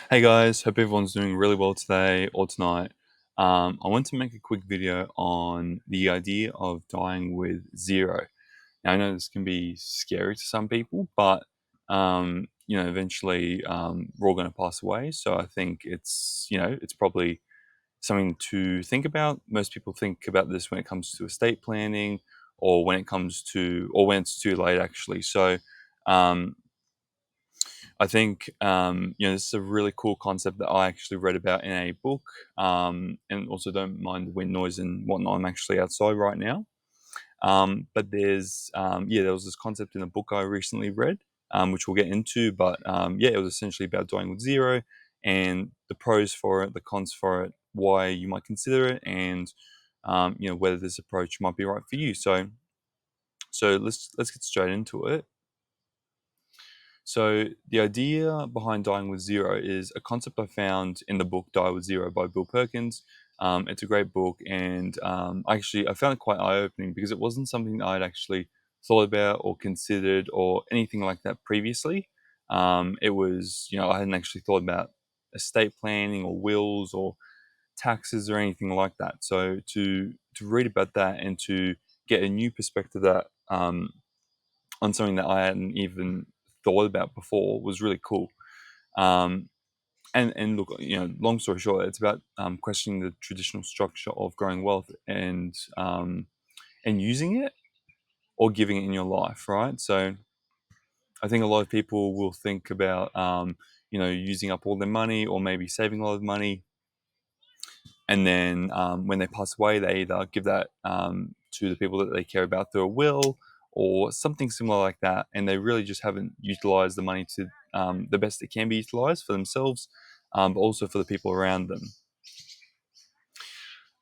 Hey guys, hope everyone's doing really well today or tonight. I want to make a quick video on the idea of dying with zero. Now, I know this can be scary to some people, but eventually we're all going to pass away. So I think it's probably something to think about. Most people think about this when it comes to estate planning, or when it's too late, actually. So um, I think this is a really cool concept that I actually read about in a book, and also don't mind the wind noise and whatnot. I'm actually outside right now, but there was this concept in a book I recently read, which we'll get into. But it was essentially about dying with zero and the pros for it, the cons for it, why you might consider it, and whether this approach might be right for you. So let's get straight into it. So the idea behind Dying with Zero is a concept I found in the book Die with Zero by Bill Perkins. It's a great book, and I found it quite eye-opening because it wasn't something that I'd actually thought about or considered or anything like that previously. I hadn't actually thought about estate planning or wills or taxes or anything like that. So to read about that and to get a new perspective on something that I hadn't even thought about before was really cool. Um, and look, long story short, it's about questioning the traditional structure of growing wealth and using it or giving it in your life, right? So I think a lot of people will think about using up all their money or maybe saving a lot of money, and then when they pass away, they either give that to the people that they care about through a will or something similar like that, and they really just haven't utilized the money to the best it can be utilized for themselves, but also for the people around them.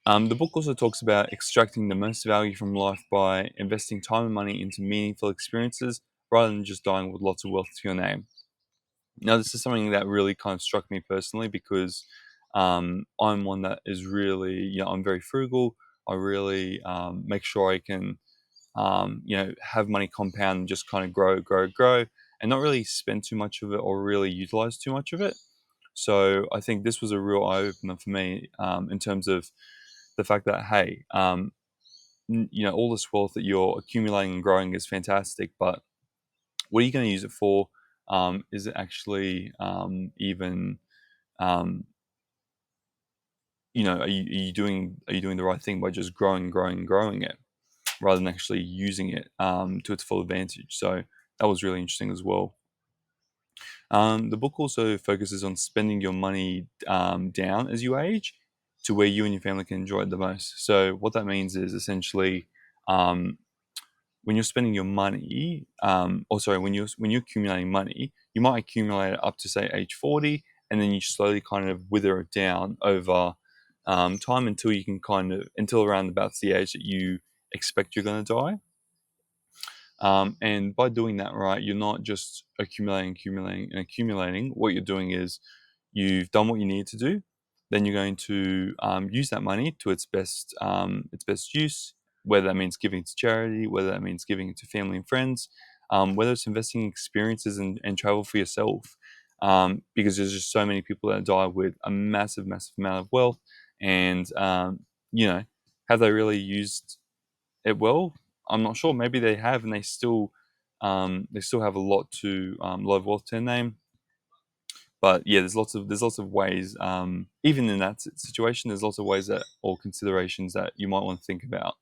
The book also talks about extracting the most value from life by investing time and money into meaningful experiences rather than just dying with lots of wealth to your name. Now, this is something that really kind of struck me personally because I'm one that is really, I'm very frugal. I really make sure I can, have money compound and just kind of grow, grow, grow, and not really spend too much of it or really utilize too much of it. So I think this was a real eye opener for me in terms of the fact that, hey, all this wealth that you're accumulating and growing is fantastic, but what are you going to use it for? Is it actually even um, are you doing the right thing by just growing, growing, growing it rather than actually using it to its full advantage? So that was really interesting as well. The book also focuses on spending your money down as you age to where you and your family can enjoy it the most. So what that means is essentially um, when you're spending your money, or sorry, when you're accumulating money, you might accumulate it up to say age 40, and then you slowly kind of wither it down over time until you can until around about the age that you expect you're going to die. And by doing that, right, you're not just accumulating, accumulating, and accumulating. What you're doing is you've done what you need to do. Then you're going to use that money to its best use, whether that means giving to charity, whether that means giving it to family and friends, whether it's investing in experiences and travel for yourself. Because there's just so many people that die with a massive, massive amount of wealth, and you know, have they really used it well? I'm not sure. Maybe they have, and they still have a lot of wealth to their name. But yeah, there's lots of ways. Even in that situation, there's lots of ways that or considerations that you might want to think about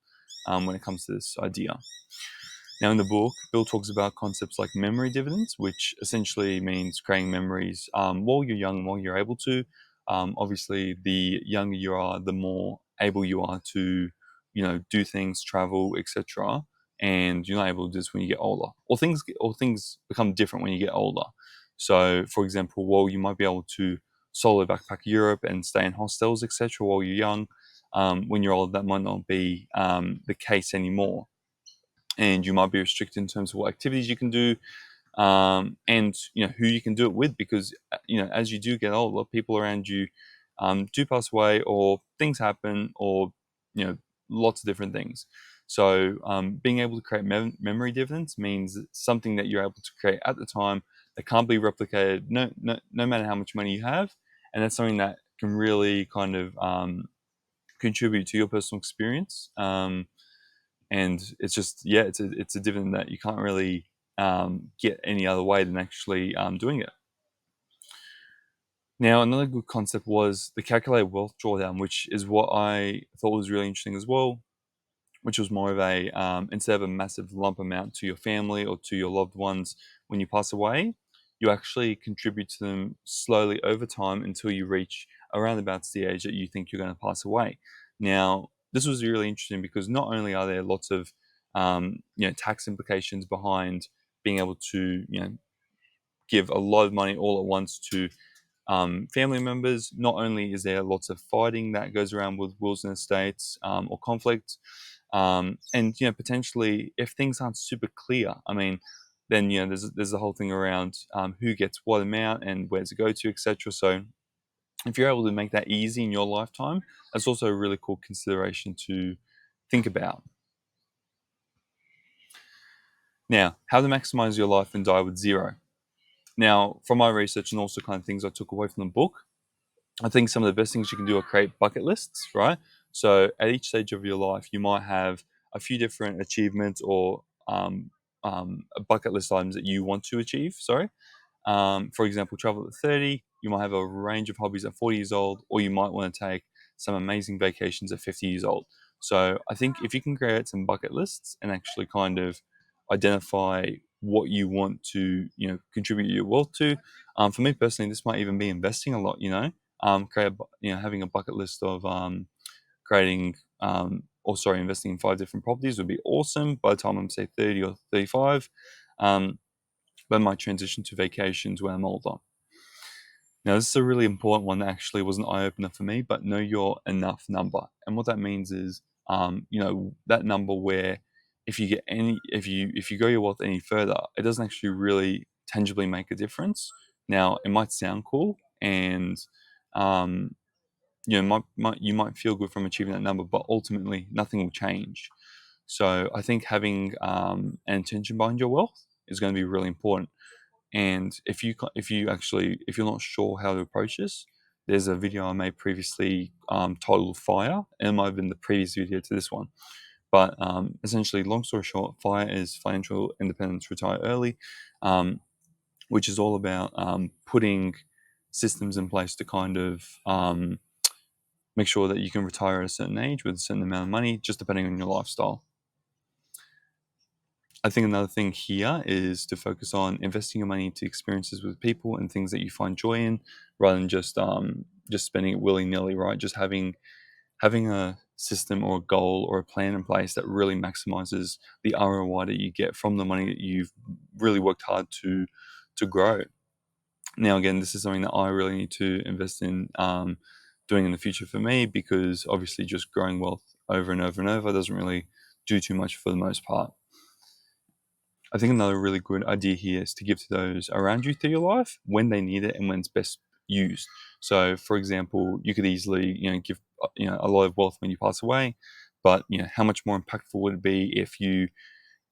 when it comes to this idea. Now, in the book, Bill talks about concepts like memory dividends, which essentially means creating memories while you're young, while you're able to. Obviously, the younger you are, the more able you are to, do things, travel, etc. And you're not able to do this when you get older, or things become different when you get older. So, for example, while you might be able to solo backpack Europe and stay in hostels, etc., while you're young, when you're older, that might not be the case anymore, and you might be restricted in terms of what activities you can do, and who you can do it with, because as you do get older, people around you do pass away, or things happen, or you know lots of different things. So being able to create memory dividends means something that you're able to create at the time that can't be replicated, no matter how much money you have, and that's something that can really kind of contribute to your personal experience. And it's just, yeah, it's a dividend that you can't really get any other way than actually doing it. Now, another good concept was the calculated wealth drawdown, which is what I thought was really interesting as well, which was more of a instead of a massive lump amount to your family or to your loved ones when you pass away, you actually contribute to them slowly over time until you reach around about the age that you think you're going to pass away. Now, this was really interesting because not only are there lots of tax implications behind being able to give a lot of money all at once to family members. Not only is there lots of fighting that goes around with wills and estates or conflict, and potentially if things aren't super clear, I mean, then there's the whole thing around who gets what amount and where to go to, etc. So if you're able to make that easy in your lifetime, that's also a really cool consideration to think about. Now, how to maximize your life and die with zero. Now, from my research and also kind of things I took away from the book, I think some of the best things you can do are create bucket lists, right? So at each stage of your life, you might have a few different achievements or bucket list items that you want to achieve. Sorry. For example, travel at 30, you might have a range of hobbies at 40 years old, or you might want to take some amazing vacations at 50 years old. So I think if you can create some bucket lists and actually kind of identify what you want to, contribute your wealth to. For me personally, this might even be investing a lot, having a bucket list of creating, investing in 5 different properties would be awesome by the time I'm, say, 30 or 35. But my transition to vacations when I'm older. Now, this is a really important one that actually was an eye opener for me, but know your enough number. And what that means is, that number where if you go your wealth any further, it doesn't actually really tangibly make a difference. Now, it might sound cool and, um, you might feel good from achieving that number, but ultimately nothing will change. So I think having an intention behind your wealth is going to be really important. And if you're not sure how to approach this, there's a video I made previously titled "Fire," and it might have been the previous video to this one. But essentially, long story short, FIRE is Financial Independence Retire Early, which is all about putting systems in place to kind of make sure that you can retire at a certain age with a certain amount of money, just depending on your lifestyle. I think another thing here is to focus on investing your money into experiences with people and things that you find joy in, rather than just spending it willy nilly. Right, just having a system or a goal or a plan in place that really maximizes the ROI that you get from the money that you've really worked hard to grow. Now, again, this is something that I really need to invest in doing in the future for me, because obviously just growing wealth over and over and over doesn't really do too much for the most part. I think another really good idea here is to give to those around you through your life when they need it and when it's best used. So, for example, you could easily, give a lot of wealth when you pass away, but how much more impactful would it be if you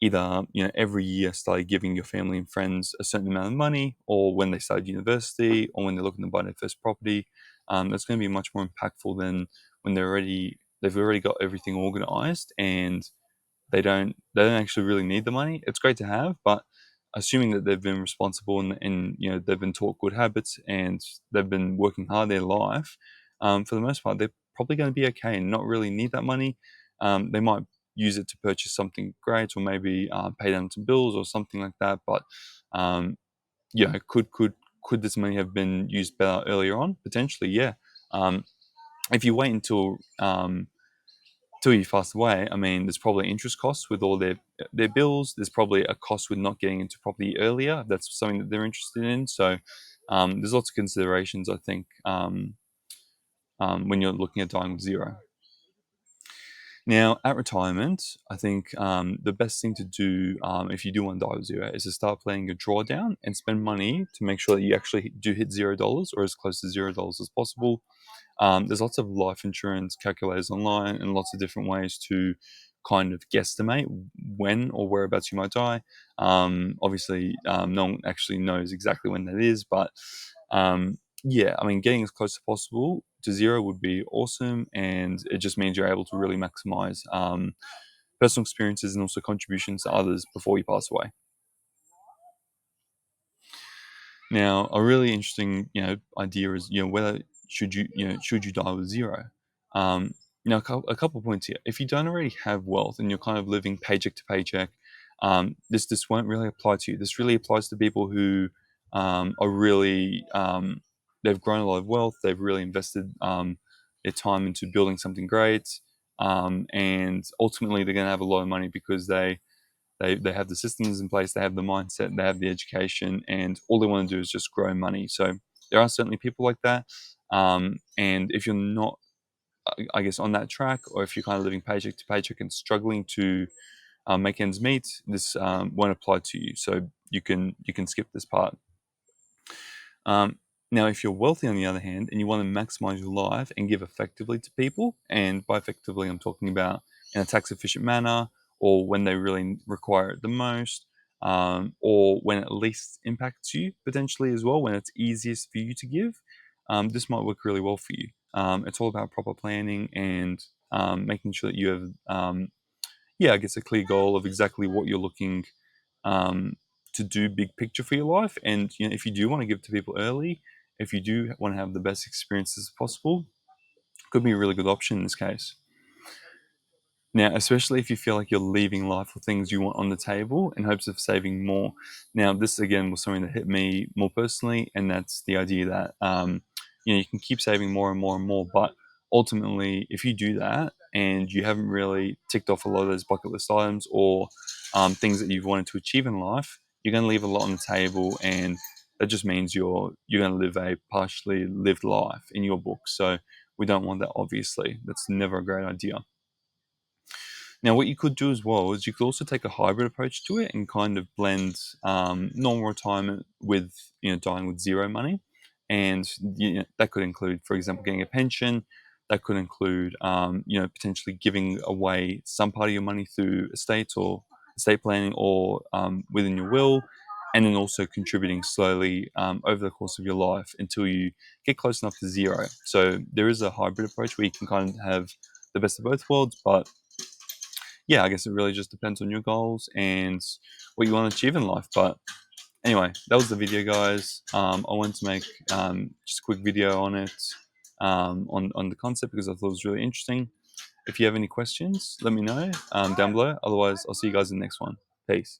either every year started giving your family and friends a certain amount of money, or when they started university, or when they're looking to buy their first property. That's going to be much more impactful than when they've already got everything organized and they don't actually really need the money. It's great to have, but assuming that they've been responsible and they've been taught good habits and they've been working hard their life, for the most part, they're probably going to be okay and not really need that money. They might use it to purchase something great, or maybe pay down some bills or something like that. But could this money have been used better earlier on? Potentially, yeah. If you wait until till you pass away, I mean, there's probably interest costs with all their bills. There's probably a cost with not getting into property earlier. That's something that they're interested in. So there's lots of considerations, I think, when you're looking at dying with zero. Now, at retirement, I think the best thing to do if you do want to die with zero is to start planning a drawdown and spend money to make sure that you actually do hit $0 or as close to $0 as possible. There's lots of life insurance calculators online and lots of different ways to kind of guesstimate when or whereabouts you might die. Obviously, no one actually knows exactly when that is, but yeah, I mean, getting as close as possible to zero would be awesome, and it just means you're able to really maximize personal experiences and also contributions to others before you pass away. Now, a really interesting, idea is, whether should you die with zero? Um, now, a couple of points here. If you don't already have wealth and you're kind of living paycheck to paycheck, this won't really apply to you. This really applies to people who are really they've grown a lot of wealth. They've really invested their time into building something great, and ultimately they're going to have a lot of money because they have the systems in place, they have the mindset, they have the education, and all they want to do is just grow money. So there are certainly people like that. And if you're not, I guess, on that track, or if you're kind of living paycheck to paycheck and struggling to make ends meet, this won't apply to you. So you can skip this part. Um, Now, if you're wealthy, on the other hand, and you want to maximize your life and give effectively to people, and by effectively, I'm talking about in a tax efficient manner, or when they really require it the most, or when it least impacts you potentially as well, when it's easiest for you to give, this might work really well for you. It's all about proper planning and making sure that you have, yeah, I guess, a clear goal of exactly what you're looking um, to do big picture for your life. And if you do want to give to people early, if you do want to have the best experiences possible, could be a really good option in this case. Now, especially if you feel like you're leaving life with things you want on the table in hopes of saving more. Now, this again was something that hit me more personally, and that's the idea that you can keep saving more and more and more, but ultimately, if you do that and you haven't really ticked off a lot of those bucket list items or things that you've wanted to achieve in life, you're going to leave a lot on the table, and that just means you're going to live a partially lived life in your book. So we don't want that. Obviously, that's never a great idea. Now, what you could do as well is you could also take a hybrid approach to it and kind of blend normal retirement with dying with zero money, and that could include, for example, getting a pension. That could include potentially giving away some part of your money through estates or estate planning or within your will, and then also contributing slowly over the course of your life until you get close enough to zero. So there is a hybrid approach where you can kind of have the best of both worlds, but yeah, I guess it really just depends on your goals and what you want to achieve in life. But anyway, that was the video, guys. I wanted to make just a quick video on it, on the concept, because I thought it was really interesting. If you have any questions, let me know down below. Otherwise, I'll see you guys in the next one. Peace.